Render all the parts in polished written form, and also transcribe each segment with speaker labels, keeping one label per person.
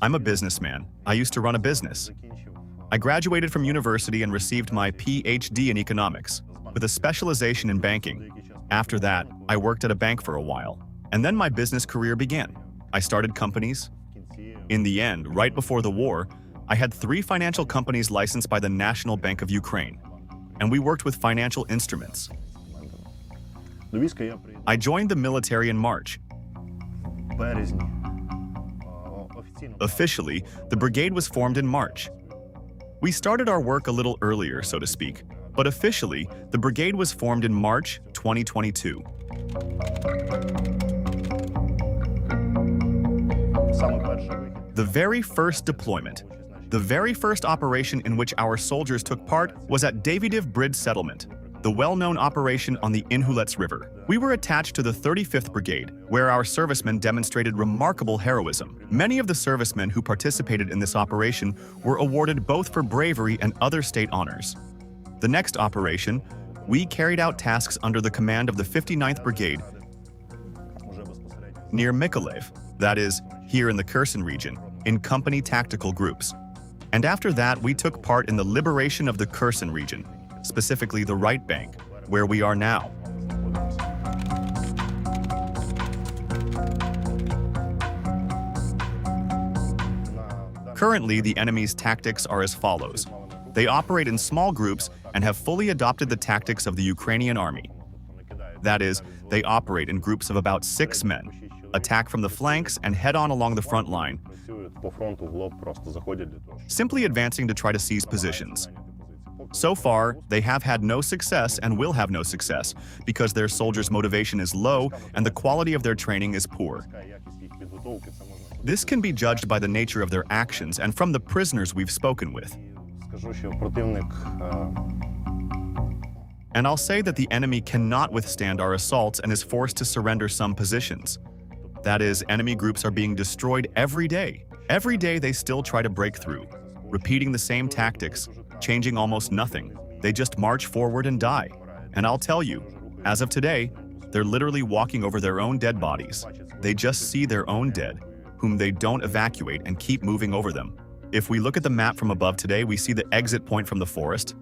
Speaker 1: I'm a businessman. I used to run a business. I graduated from university and received my PhD in economics, with a specialization in banking. After that, I worked at a bank for a while, and then my business career began. I started companies. In the end, right before the war, I had 3 financial companies licensed by the National Bank of Ukraine, and we worked with financial instruments. I joined the military in March. Officially, the brigade was formed in March. We started our work a little earlier, so to speak, but officially, the brigade was formed in March 2022. The very first deployment, the very first operation in which our soldiers took part was at Davydiv Bridge Settlement, the well-known operation on the Inhulets River. We were attached to the 35th Brigade, where our servicemen demonstrated remarkable heroism. Many of the servicemen who participated in this operation were awarded both for bravery and other state honors. The next operation, we carried out tasks under the command of the 59th Brigade near Mykolaiv, that is, here in the Kherson region, in company tactical groups. And after that, we took part in the liberation of the Kherson region, specifically the right bank, where we are now. Currently, the enemy's tactics are as follows. They operate in small groups and have fully adopted the tactics of the Ukrainian army. That is, they operate in groups of about 6 men, attack from the flanks and head on along the front line, simply advancing to try to seize positions. So far, they have had no success and will have no success because their soldiers' motivation is low and the quality of their training is poor. This can be judged by the nature of their actions and from the prisoners we've spoken with. And I'll say that the enemy cannot withstand our assaults and is forced to surrender some positions. That is, enemy groups are being destroyed every day. Every day they still try to break through, repeating the same tactics, changing almost nothing. They just march forward and die. And I'll tell you, as of today, they're literally walking over their own dead bodies. They just see their own dead, whom they don't evacuate and keep moving over them. If we look at the map from above today, we see the exit point from the forest.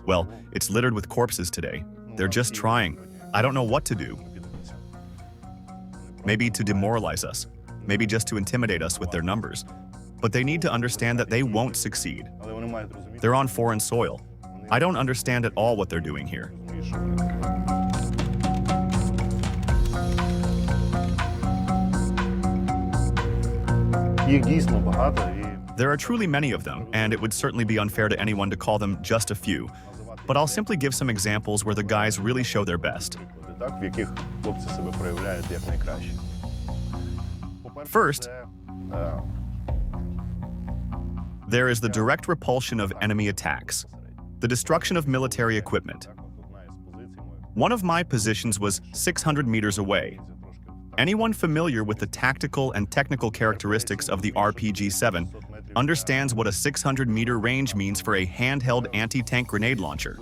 Speaker 1: Well, it's littered with corpses today. They're just trying. I don't know what to do. Maybe to demoralize us. Maybe just to intimidate us with their numbers. But they need to understand that they won't succeed. They're on foreign soil. I don't understand at all what they're doing here. There are truly many of them, and it would certainly be unfair to anyone to call them just a few. But I'll simply give some examples where the guys really show their best. First, there is the direct repulsion of enemy attacks, the destruction of military equipment. One of my positions was 600 meters away. Anyone familiar with the tactical and technical characteristics of the RPG-7 understands what a 600-meter range means for a handheld anti-tank grenade launcher.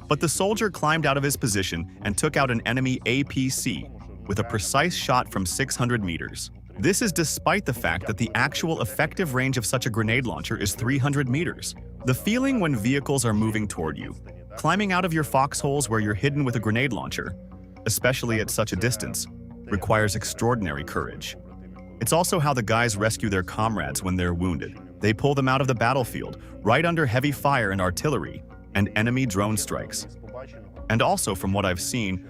Speaker 1: But the soldier climbed out of his position and took out an enemy APC with a precise shot from 600 meters. This is despite the fact that the actual effective range of such a grenade launcher is 300 meters. The feeling when vehicles are moving toward you, climbing out of your foxholes where you're hidden with a grenade launcher, especially at such a distance, requires extraordinary courage. It's also how the guys rescue their comrades when they're wounded. They pull them out of the battlefield, right under heavy fire and artillery, and enemy drone strikes. And also, from what I've seen,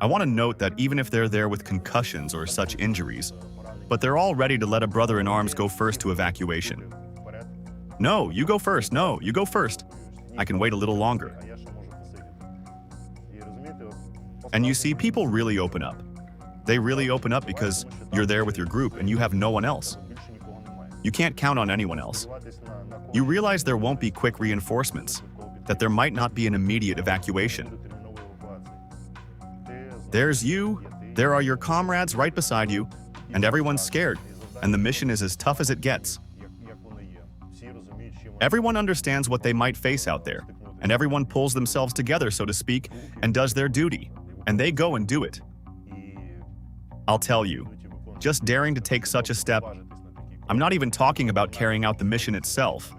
Speaker 1: I want to note that even if they're there with concussions or such injuries, but they're all ready to let a brother in arms go first to evacuation. No, you go first. No, you go first. I can wait a little longer. And you see, people really open up. They really open up because you're there with your group and you have no one else. You can't count on anyone else. You realize there won't be quick reinforcements, that there might not be an immediate evacuation. There's you, there are your comrades right beside you, and everyone's scared, and the mission is as tough as it gets. Everyone understands what they might face out there, and everyone pulls themselves together, so to speak, and does their duty, and they go and do it. I'll tell you, just daring to take such a step, I'm not even talking about carrying out the mission itself.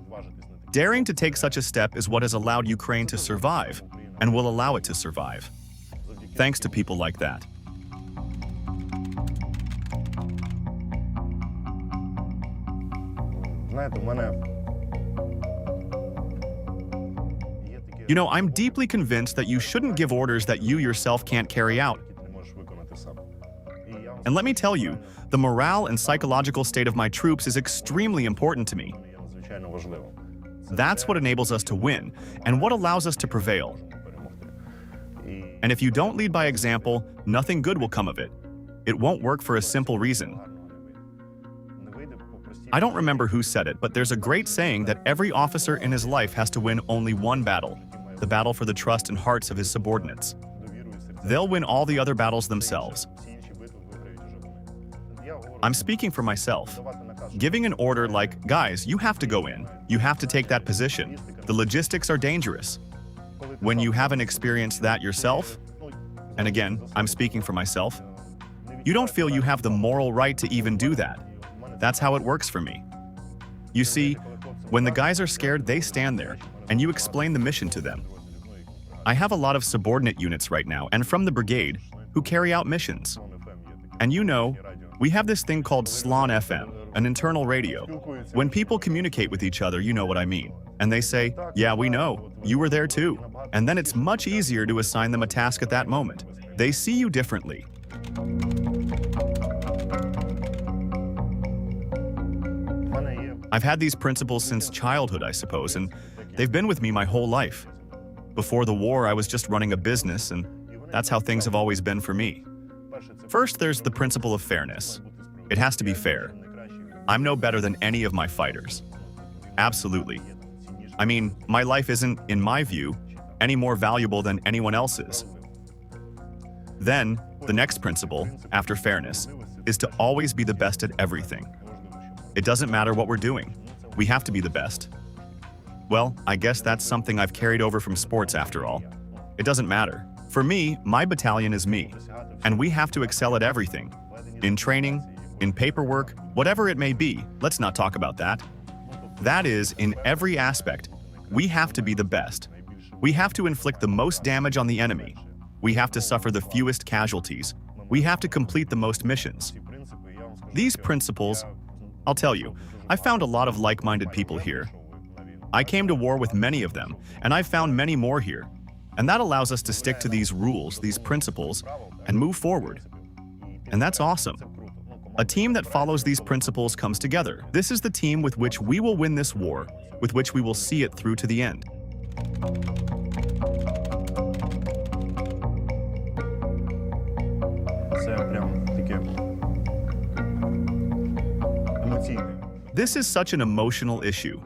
Speaker 1: Daring to take such a step is what has allowed Ukraine to survive and will allow it to survive. Thanks to people like that. You know, I'm deeply convinced that you shouldn't give orders that you yourself can't carry out. And let me tell you, the morale and psychological state of my troops is extremely important to me. That's what enables us to win, and what allows us to prevail. And if you don't lead by example, nothing good will come of it. It won't work for a simple reason. I don't remember who said it, but there's a great saying that every officer in his life has to win only one battle, the battle for the trust and hearts of his subordinates. They'll win all the other battles themselves. I'm speaking for myself. Giving an order like, guys, you have to go in, you have to take that position, the logistics are dangerous. When you haven't experienced that yourself, and again, I'm speaking for myself, you don't feel you have the moral right to even do that. That's how it works for me. You see, when the guys are scared, they stand there, and you explain the mission to them. I have a lot of subordinate units right now, and from the brigade, who carry out missions. And you know, we have this thing called Slon FM, an internal radio. When people communicate with each other, you know what I mean. And they say, yeah, we know, you were there too. And then it's much easier to assign them a task at that moment. They see you differently. I've had these principles since childhood, I suppose, and they've been with me my whole life. Before the war, I was just running a business, and that's how things have always been for me. First, there's the principle of fairness. It has to be fair. I'm no better than any of my fighters. Absolutely. I mean, my life isn't, in my view, any more valuable than anyone else's. Then, the next principle, after fairness, is to always be the best at everything. It doesn't matter what we're doing. We have to be the best. Well, I guess that's something I've carried over from sports after all. It doesn't matter. For me, my battalion is me, and we have to excel at everything. In training, in paperwork, whatever it may be, let's not talk about that. That is, in every aspect, we have to be the best. We have to inflict the most damage on the enemy. We have to suffer the fewest casualties. We have to complete the most missions. These principles, I'll tell you, I found a lot of like-minded people here. I came to war with many of them, and I've found many more here. And that allows us to stick to these rules, these principles, and move forward. And that's awesome. A team that follows these principles comes together. This is the team with which we will win this war, with which we will see it through to the end. This is such an emotional issue.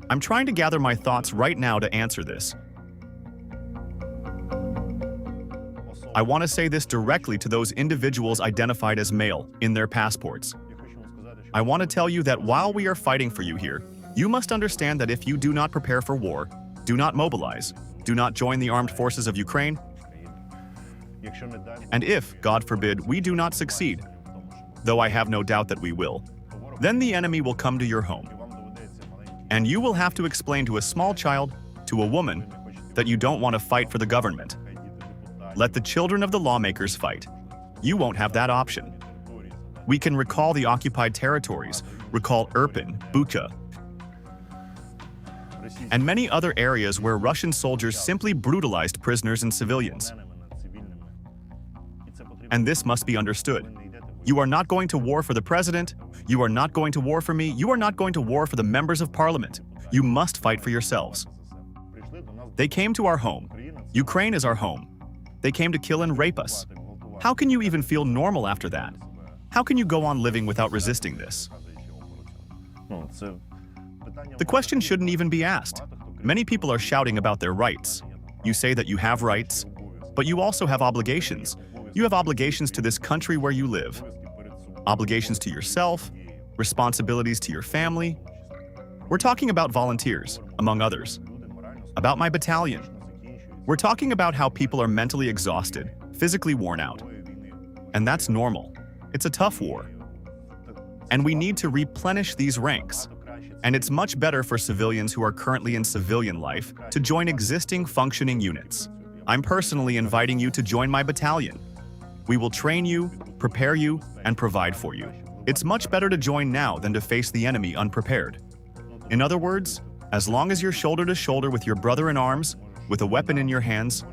Speaker 1: I'm trying to gather my thoughts right now to answer this. I want to say this directly to those individuals identified as male in their passports. I want to tell you that while we are fighting for you here, you must understand that if you do not prepare for war, do not mobilize, do not join the armed forces of Ukraine, and if, God forbid, we do not succeed, though I have no doubt that we will, then the enemy will come to your home. And you will have to explain to a small child, to a woman, that you don't want to fight for the government. Let the children of the lawmakers fight. You won't have that option. We can recall the occupied territories, recall Irpin, Bucha, and many other areas where Russian soldiers simply brutalized prisoners and civilians. And this must be understood. You are not going to war for the president. You are not going to war for me. You are not going to war for the members of parliament. You must fight for yourselves. They came to our home. Ukraine is our home. They came to kill and rape us. How can you even feel normal after that? How can you go on living without resisting this? The question shouldn't even be asked. Many people are shouting about their rights. You say that you have rights, but you also have obligations. You have obligations to this country where you live. Obligations to yourself, responsibilities to your family. We're talking about volunteers, among others. About my battalion. We're talking about how people are mentally exhausted, physically worn out. and that's normal. It's a tough war. And we need to replenish these ranks. And it's much better for civilians who are currently in civilian life to join existing functioning units. I'm personally inviting you to join my battalion. We will train you, prepare you, and provide for you. It's much better to join now than to face the enemy unprepared. In other words, as long as you're shoulder to shoulder with your brother in arms, with a weapon in your hands,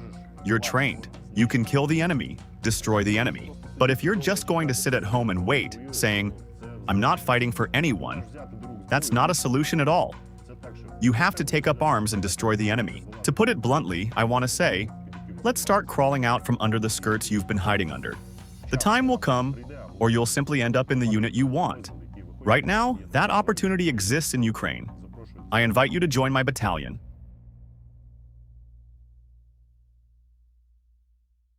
Speaker 1: you're trained. You can kill the enemy, destroy the enemy. But if you're just going to sit at home and wait, saying, "I'm not fighting for anyone," that's not a solution at all. You have to take up arms and destroy the enemy. To put it bluntly, I want to say, let's start crawling out from under the skirts you've been hiding under. The time will come, or you'll simply end up in the unit you want. Right now, that opportunity exists in Ukraine. I invite you to join my battalion.